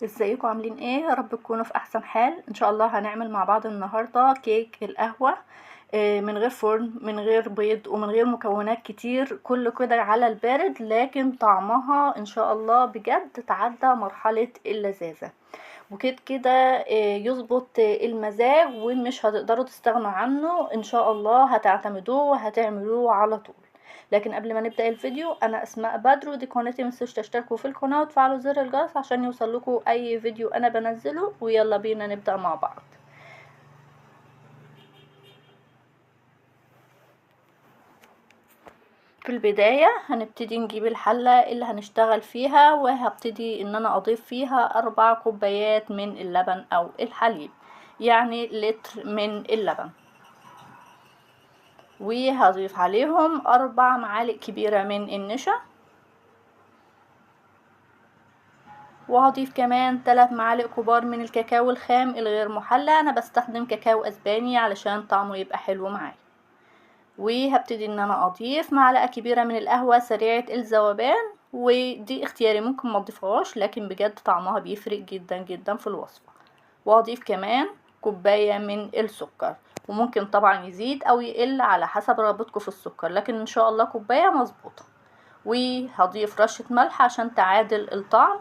ازيكم عاملين ايه؟ يا رب تكونوا في احسن حال. ان شاء الله هنعمل مع بعض النهارده كيك القهوه من غير فرن، من غير بيض، ومن غير مكونات كتير، كله كده على البارد، لكن طعمها ان شاء الله بجد تعدى مرحله اللذاذه وكده كده يظبط المزاج، ومش هتقدروا تستغنوا عنه ان شاء الله، هتعتمدوه وهتعملوه على طول. لكن قبل ما نبدأ الفيديو، انا اسماء بدر، دي قناتي، متنسوش تشتركوا في القناة وتفعلوا زر الجرس عشان يوصلكوا اي فيديو انا بنزله. ويلا بينا نبدأ مع بعض. في البداية هنبتدي نجيب الحلة اللي هنشتغل فيها، وهبتدي ان انا اضيف فيها 4 كوبايات من اللبن او الحليب، يعني لتر من اللبن. وهضيف عليهم 4 معالق كبيرة من النشا، وهضيف كمان 3 معالق كبار من الكاكاو الخام الغير محلى. انا بستخدم كاكاو اسباني علشان طعمه يبقى حلو معايا. وهبتدي ان انا اضيف معلقة كبيرة من القهوة سريعة الذوبان، ودي اختياري، ممكن ما تضيفهاش، لكن بجد طعمها بيفرق جدا جدا في الوصفة. وهضيف كمان كوباية من السكر، وممكن طبعا يزيد او يقل على حسب رغبتكم في السكر، لكن ان شاء الله كوباية مظبوطة. وهضيف رشة ملح عشان تعادل الطعم،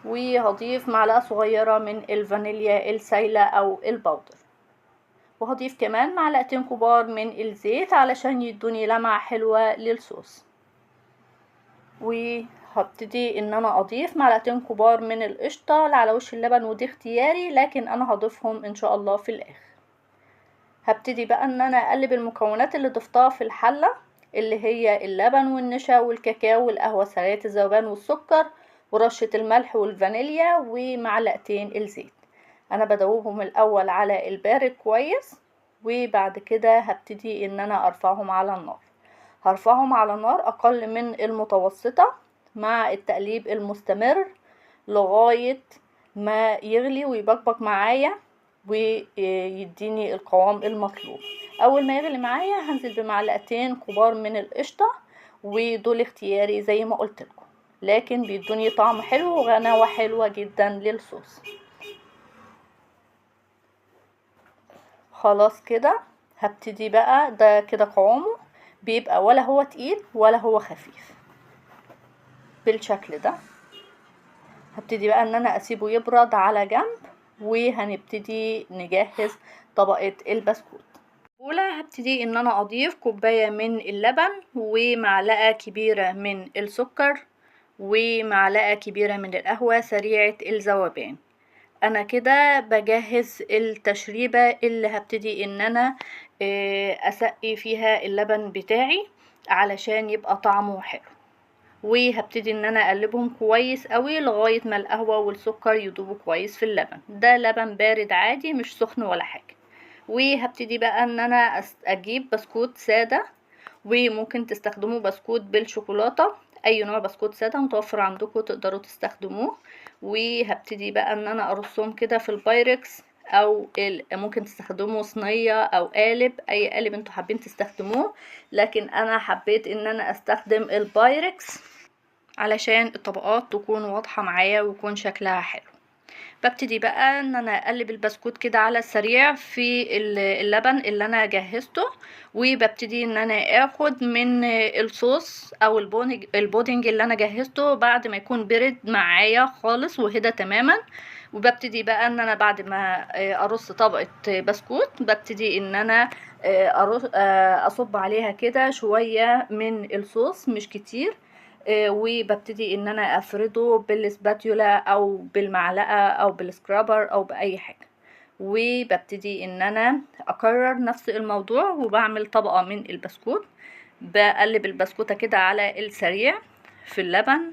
وهضيف معلقة صغيرة من الفانيليا السايلة او البودر، وهضيف كمان معلقتين كبار من الزيت علشان يدوني لمعة حلوة للصوص. وهبتدي ان انا اضيف معلقتين كبار من القشطة على وش اللبن، ودي اختياري، لكن انا هضيفهم ان شاء الله في الاخر. هبتدي بقى ان انا اقلب المكونات اللي ضفتها في الحلة، اللي هي اللبن والنشا والكاكاو والقهوة سريعة الذوبان والسكر ورشة الملح والفانيليا ومعلقتين الزيت. انا بدوبهم الاول على البارد كويس، وبعد كده هبتدي ان انا ارفعهم على النار. هرفعهم على نار اقل من المتوسطة مع التقليب المستمر لغاية ما يغلي ويبقبق معايا ويديني القوام المطلوب. اول ما يغلي معايا هنزل بمعلقتين كبار من القشطة، ودول اختياري زي ما قلت لكم، لكن بيدوني طعم حلو وغناوة حلوة جدا للصوص. خلاص كده هبتدي بقى، ده كده قوامه بيبقى ولا هو تقيل ولا هو خفيف، بالشكل ده. هبتدي بقى ان انا اسيبه يبرد على جنب، وهنبتدي نجهز طبقة البسكوت. اولى هبتدي ان انا اضيف كوباية من اللبن، ومعلقة كبيرة من السكر، ومعلقة كبيرة من القهوة سريعة الذوبان. انا كده بجهز التشريبة اللي هبتدي ان انا اسقي فيها اللبن بتاعي علشان يبقى طعمه حلو. وهبتدي ان انا اقلبهم كويس قوي لغاية ما القهوة والسكر يدوبوا كويس في اللبن. ده لبن بارد عادي، مش سخن ولا حاجة. وهبتدي بقى ان انا اجيب بسكوت سادة، وممكن تستخدموا بسكوت بالشوكولاتة، اي نوع بسكوت سادة متوفر عندكم تقدروا تستخدموه. وهبتدي بقى ان انا ارصهم كده في البايركس، او ممكن تستخدموا صينية او قالب، اي قالب انتوا حابين تستخدموه، لكن انا حبيت ان انا استخدم البايركس علشان الطبقات تكون واضحة معايا ويكون شكلها حلو. ببتدي بقى ان انا اقلب البسكوت كده على السريع في اللبن اللي انا جهزته، وببتدي ان انا اخد من الصوص او البودنج اللي انا جهزته بعد ما يكون برد معايا خالص وهدى تماما. وببتدي بقى ان انا بعد ما ارص طبقة بسكوت، ببتدي ان انا اصب عليها كده شوية من الصوص، مش كتير. وببتدي ان انا افرده بالسباتيولا او بالمعلقة او بالسكرابر او باي حاجة. وببتدي ان انا اكرر نفس الموضوع، وبعمل طبقة من البسكوت، بقلب البسكوتة كده على السريع في اللبن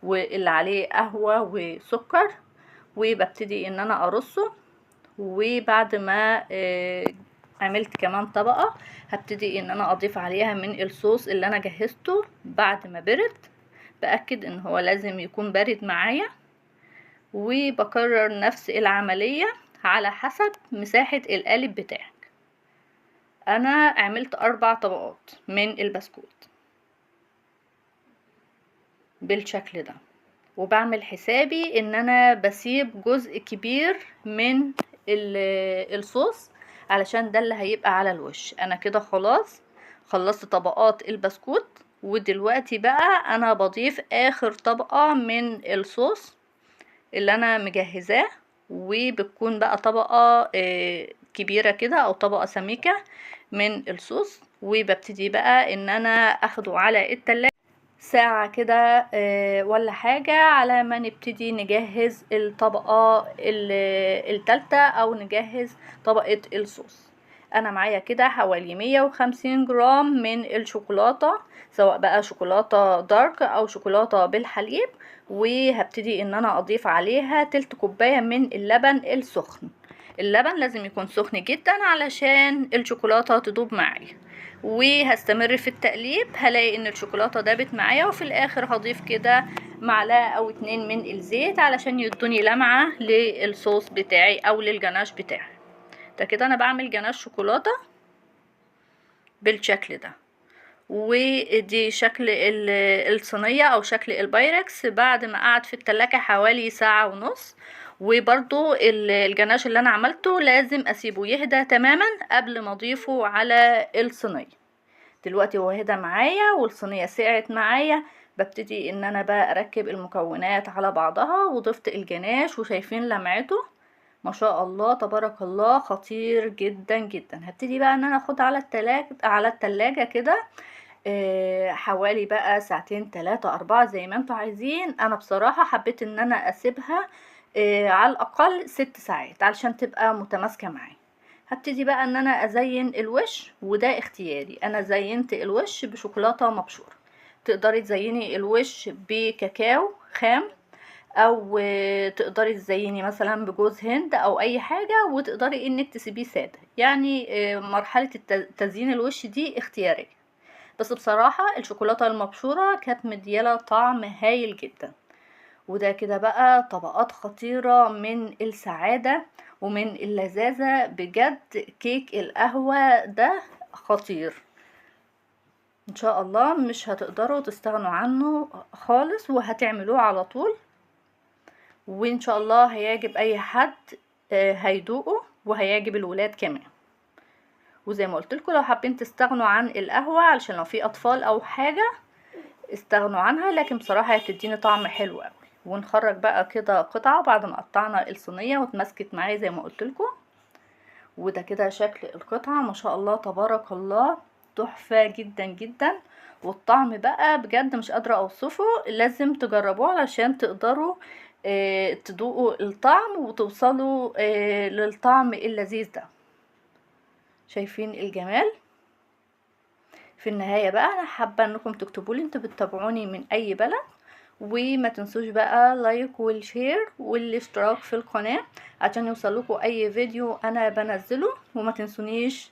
واللي عليه قهوة وسكر، وببتدي ان انا ارصه. وبعد ما عملت كمان طبقة، هبتدي ان انا اضيف عليها من الصوص اللي انا جهزته بعد ما برد. بأكد ان هو لازم يكون بارد معايا، وبكرر نفس العملية على حسب مساحة القالب بتاعك. انا عملت 4 طبقات من البسكوت بالشكل ده. وبعمل حسابي ان انا بسيب جزء كبير من الصوص علشان ده اللي هيبقى على الوش. انا كده خلاص خلصت طبقات البسكوت، ودلوقتي بقى انا بضيف اخر طبقة من الصوص اللي انا مجهزاه، وبتكون بقى طبقة كبيرة كده او طبقة سميكة من الصوص، وببتدي بقى ان انا اخده على التلاجة ساعة كده ولا حاجة على ما نبتدي نجهز الطبقة التالتة او نجهز طبقة الصوص. انا معايا كده حوالي 150 جرام من الشوكولاتة، سواء بقى شوكولاتة دارك او شوكولاتة بالحليب، وهبتدي ان انا اضيف عليها تلت كوباية من اللبن السخن. اللبن لازم يكون سخن جدا علشان الشوكولاتة تدوب معايا، وهستمر في التقليب. هلاقي ان الشوكولاتة دابت معايا، وفي الاخر هضيف كده معلقة او 2 من الزيت علشان يدوني لمعة للصوص بتاعي او للجناش بتاعي. ده كده انا بعمل جناش شوكولاتة بالشكل ده، ودي شكل الصينية او شكل البايركس بعد ما قعد في التلاجة حوالي ساعة ونص. وبرضو الجناش اللي انا عملته لازم اسيبه يهدى تماما قبل ما اضيفه على الصينية. دلوقتي هو هدى معايا والصينية سقعت معايا، ببتدي ان انا بقى اركب المكونات على بعضها، وضفت الجناش وشايفين لمعته ما شاء الله تبارك الله خطير جدا جدا. هبتدي بقى ان انا اخدها على التلاجة كده حوالي بقى ساعتين 3 4 زي ما انتوا عايزين. انا بصراحة حبيت ان انا اسيبها على الاقل 6 ساعات علشان تبقى متماسكة معايا. هبتدي بقى ان انا ازين الوش، وده اختياري. انا زينت الوش بشوكولاتة مبشورة، تقدري تزيني الوش بكاكاو خام، او تقدري تزيني مثلا بجوز هند او اي حاجة، وتقدري انك تسيبيه سادة. يعني مرحلة تزيين الوش دي اختيارية، بس بصراحة الشوكولاتة المبشورة كانت مديالة طعم هايل جدا. وده كده بقى طبقات خطيرة من السعادة ومن اللذاذة بجد. كيك القهوة ده خطير، ان شاء الله مش هتقدروا تستغنوا عنه خالص وهتعملوه على طول، وان شاء الله هيعجب اي حد هيدوقه، وهيعجب الولاد كمان. وزي ما قلت لكم لو حابين تستغنوا عن القهوة علشان لو في اطفال او حاجة استغنوا عنها، لكن بصراحة هي بتديني طعم حلو قوي. ونخرج بقى كده قطعة بعد ما قطعنا الصينية واتمسكت معايا زي ما قلت لكم. وده كده شكل القطعة ما شاء الله تبارك الله تحفة جدا جدا. والطعم بقى بجد مش قادرة اوصفه، لازم تجربوه علشان تقدروا تدوقوا الطعم وتوصلوا للطعم اللذيذ ده. شايفين الجمال؟ في النهاية بقى انا حابة انكم تكتبوا لي انتوا بتتابعوني من اي بلد، وما تنسوش بقى لايك والشير والاشتراك في القناة عشان يوصلكوا اي فيديو انا بنزله. وما تنسونيش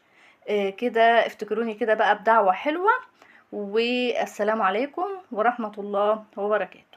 كده افتكروني كده بقى بدعوة حلوة. والسلام عليكم ورحمة الله وبركاته.